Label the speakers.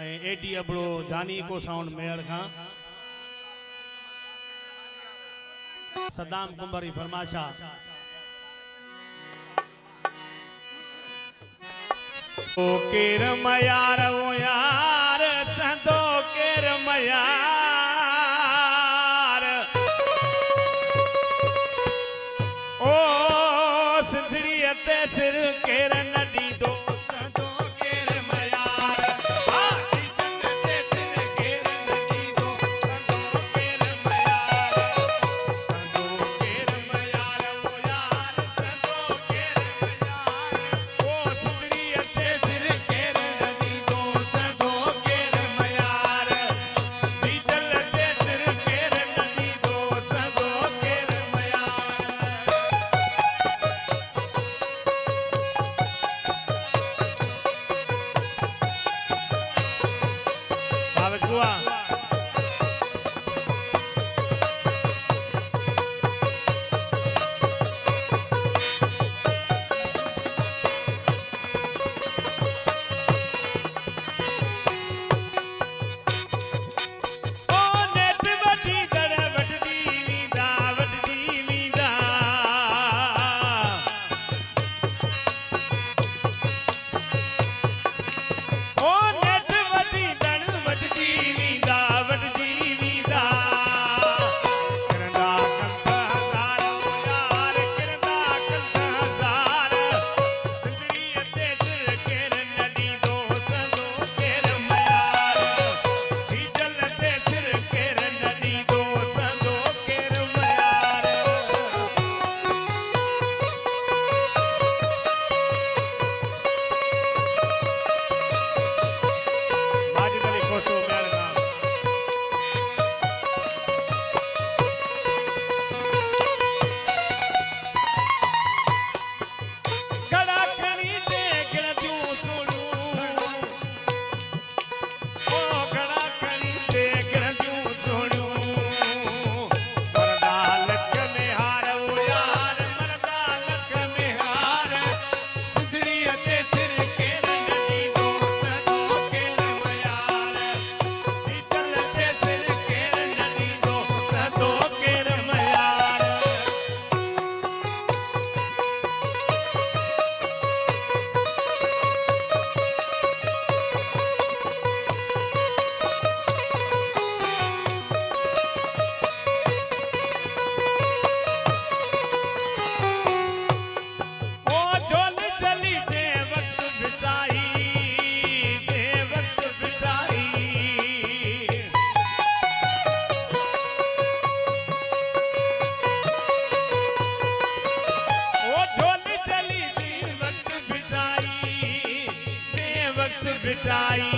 Speaker 1: AD Abro जानी को sound मेड़ खां सदाम कुंबरी फरमाशा ओ केर मयार वो यार संदो केर मयार ओ सिंधड़ी ते सिर केर नडी दो संदो केर मयार आजी जन ते सिर केर नडी दो संदो केर मयार वो यार संदो केर मयार ओ सिंधड़ी ते सिर केर नडी दो संदो केर मयार सीजल ते सिर केर नडी दो संदो केर मयार बाबा जुआ ओ नेट वडी दड़ वटदी वींदा ओ नेट वडी दड़ वटदी वींदा किरंदा कंधार यार किरंदा कंधार सिंधड़ी ते सिर केर नडी दो संदो केर मयार सीजल ते सिर केर नडी दो संदो केर मयार माजी बली कोसो मेलना गड़ा खणी दे गिणतियूं सोणियूं ओ गड़ा खणी दे गिणतियूं सोणियूं मरदा लख में हार वो यार मरदा लख में हार सिंधड़ी ते सिर केर नडी दो संदो केर मयार सीजल ते सिर केर नडी दो संदो केर मयार ओ झोल चली दे वक्त बिताई ओ झोल चली दे वक्त बिताई